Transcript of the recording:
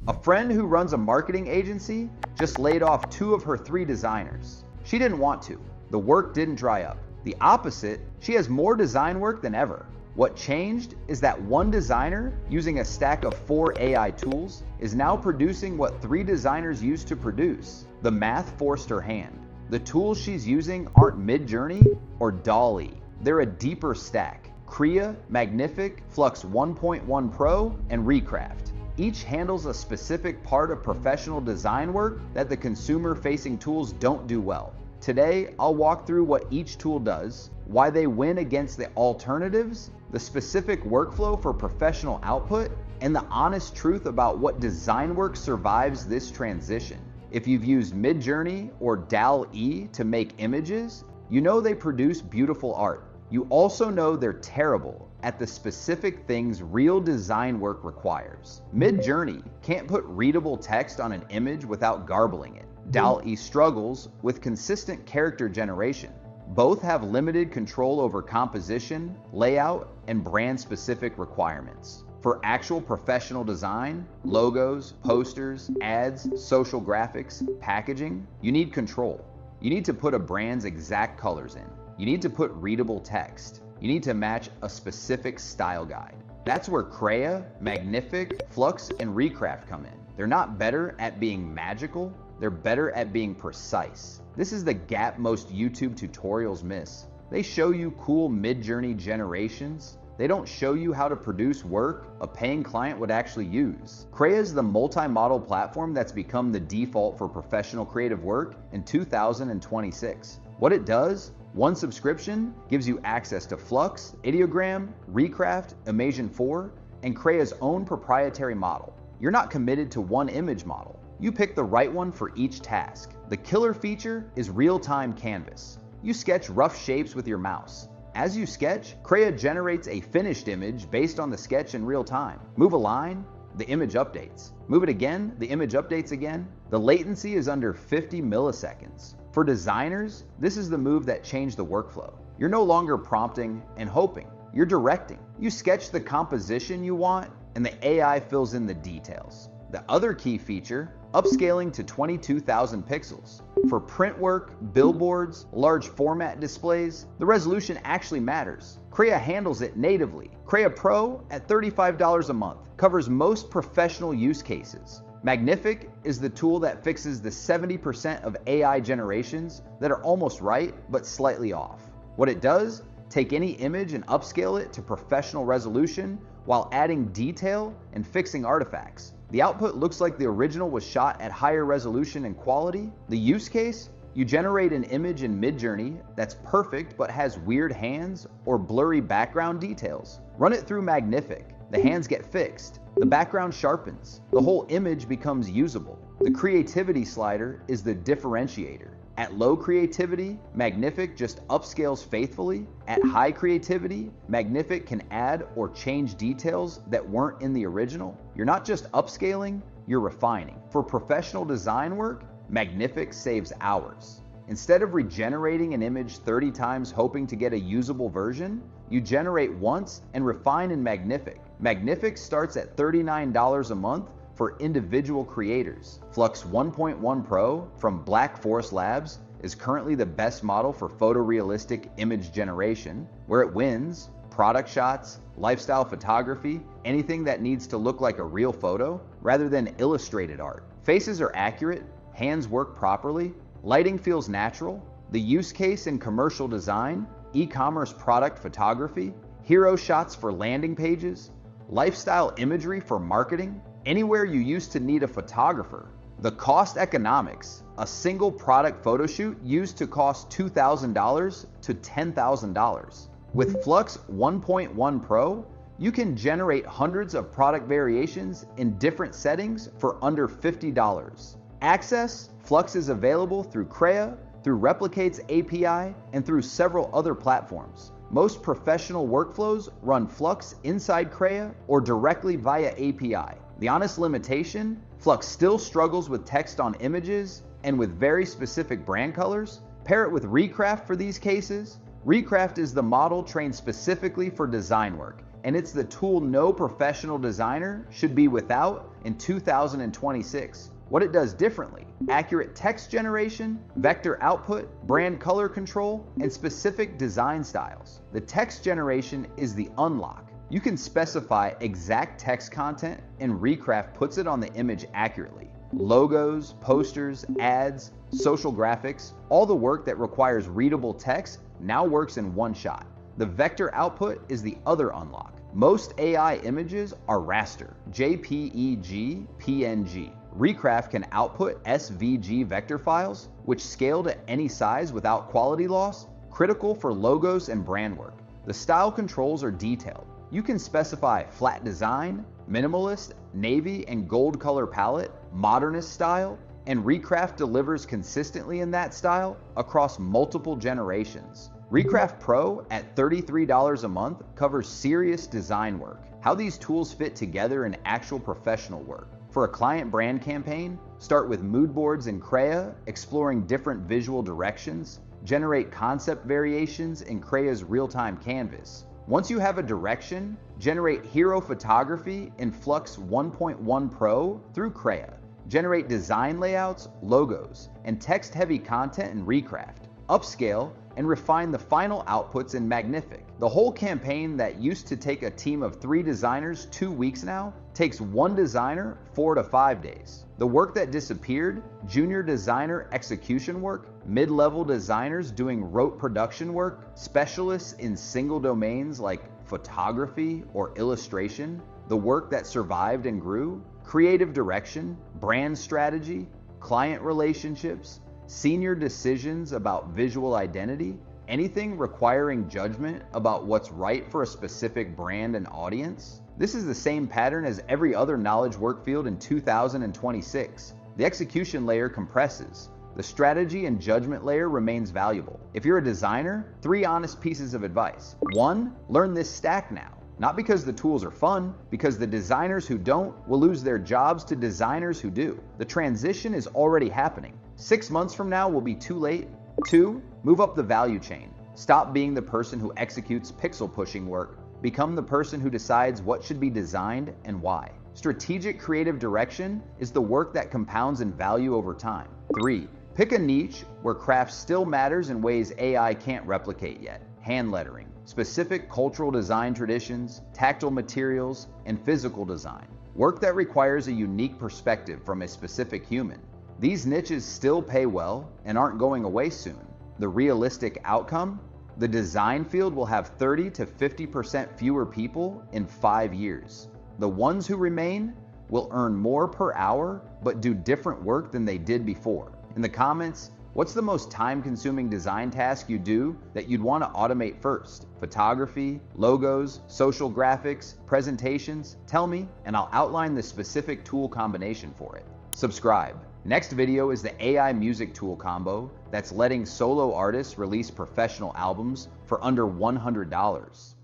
A friend who runs a marketing agency just laid off 2 of her 3 designers. She didn't want to. The work didn't dry up. The opposite, she has more design work than ever. What changed is that one designer, using a stack of 4 AI tools, is now producing what 3 designers used to produce. The math forced her hand. The tools she's using aren't Midjourney or DALL-E. They're a deeper stack. Krea, Magnific, Flux 1.1 Pro, and Recraft. Each handles a specific part of professional design work that the consumer-facing tools don't do well. Today, I'll walk through what each tool does, why they win against the alternatives, the specific workflow for professional output, and the honest truth about what design work survives this transition. If you've used Midjourney or DALL-E to make images, you know they produce beautiful art. You also know they're terrible at the specific things real design work requires. Midjourney can't put readable text on an image without garbling it. DALL-E struggles with consistent character generation. Both have limited control over composition, layout, and brand-specific requirements. For actual professional design, logos, posters, ads, social graphics, packaging, you need control. You need to put a brand's exact colors in. You need to put readable text. You need to match a specific style guide. That's where Krea, Magnific, Flux, and Recraft come in. They're not better at being magical, they're better at being precise. This is the gap most YouTube tutorials miss. They show you cool Midjourney generations. They don't show you how to produce work a paying client would actually use. Krea is the multi-model platform that's become the default for professional creative work in 2026. What it does, one subscription gives you access to Flux, Ideogram, Recraft, Imagen 4, and Krea's own proprietary model. You're not committed to one image model. You pick the right one for each task. The killer feature is real-time canvas. You sketch rough shapes with your mouse. As you sketch, Krea generates a finished image based on the sketch in real time. Move a line, the image updates. Move it again, the image updates again. The latency is under 50 milliseconds. For designers, this is the move that changed the workflow. You're no longer prompting and hoping. You're directing. You sketch the composition you want, and the AI fills in the details. The other key feature, upscaling to 22,000 pixels. For print work, billboards, large format displays, the resolution actually matters. Krea handles it natively. Krea Pro, at $35 a month, covers most professional use cases. Magnific is the tool that fixes the 70% of AI generations that are almost right, but slightly off. What it does, take any image and upscale it to professional resolution while adding detail and fixing artifacts. The output looks like the original was shot at higher resolution and quality. The use case, you generate an image in Midjourney that's perfect but has weird hands or blurry background details. Run it through Magnific. The hands get fixed. The background sharpens. The whole image becomes usable. The creativity slider is the differentiator. At low creativity, Magnific just upscales faithfully. At high creativity, Magnific can add or change details that weren't in the original. You're not just upscaling, you're refining. For professional design work, Magnific saves hours. Instead of regenerating an image 30 times hoping to get a usable version, you generate once and refine in Magnific. Magnific starts at $39 a month for individual creators. Flux 1.1 Pro from Black Forest Labs is currently the best model for photorealistic image generation, where it wins product shots, lifestyle photography, anything that needs to look like a real photo rather than illustrated art. Faces are accurate, hands work properly, lighting feels natural. The use case in commercial design, e-commerce product photography, hero shots for landing pages, lifestyle imagery for marketing, anywhere you used to need a photographer. The cost economics, a single product photo shoot used to cost $2,000 to $10,000. With Flux 1.1 Pro, you can generate hundreds of product variations in different settings for under $50. Access, Flux is available through Krea, through Replicate's API, and through several other platforms. Most professional workflows run Flux inside Krea or directly via API. The honest limitation, Flux still struggles with text on images and with very specific brand colors. Pair it with Recraft for these cases. Recraft is the model trained specifically for design work, and it's the tool no professional designer should be without in 2026. What it does differently: accurate text generation, vector output, brand color control, and specific design styles. The text generation is the unlock. You can specify exact text content, and Recraft puts it on the image accurately. Logos, posters, ads, social graphics, all the work that requires readable text now works in one shot. The vector output is the other unlock. Most AI images are raster, JPEG, PNG. Recraft can output SVG vector files, which scale to any size without quality loss, critical for logos and brand work. The style controls are detailed. You can specify flat design, minimalist, navy and gold color palette, modernist style, and Recraft delivers consistently in that style across multiple generations. Recraft Pro at $33 a month covers serious design work, how these tools fit together in actual professional work. For a client brand campaign, start with mood boards in Krea, exploring different visual directions, generate concept variations in Crea's real-time canvas. Once you have a direction, generate hero photography in Flux 1.1 Pro through Krea. Generate design layouts, logos, and text-heavy content in Recraft. Upscale and refine the final outputs in Magnific. The whole campaign that used to take a team of 3 designers 2 weeks now takes 1 designer 4 to 5 days. The work that disappeared, junior designer execution work, mid-level designers doing rote production work, specialists in single domains like photography or illustration, the work that survived and grew, creative direction, brand strategy, client relationships, senior decisions about visual identity, anything requiring judgment about what's right for a specific brand and audience. This is the same pattern as every other knowledge work field in 2026. The execution layer compresses. The strategy and judgment layer remains valuable. If you're a designer, 3 honest pieces of advice. 1, learn this stack now. Not because the tools are fun, because the designers who don't will lose their jobs to designers who do. The transition is already happening. 6 months from now will be too late. 2, move up the value chain. Stop being the person who executes pixel pushing work. Become the person who decides what should be designed and why. Strategic creative direction is the work that compounds in value over time. 3, pick a niche where craft still matters in ways AI can't replicate yet. Hand lettering, specific cultural design traditions, tactile materials, and physical design. Work that requires a unique perspective from a specific human. These niches still pay well and aren't going away soon. The realistic outcome? The design field will have 30 to 50% fewer people in 5 years. The ones who remain will earn more per hour but do different work than they did before. In the comments, what's the most time-consuming design task you do that you'd want to automate first? Photography, logos, social graphics, presentations? Tell me, and I'll outline the specific tool combination for it. Subscribe. Next video is the AI music tool combo that's letting solo artists release professional albums for under $100.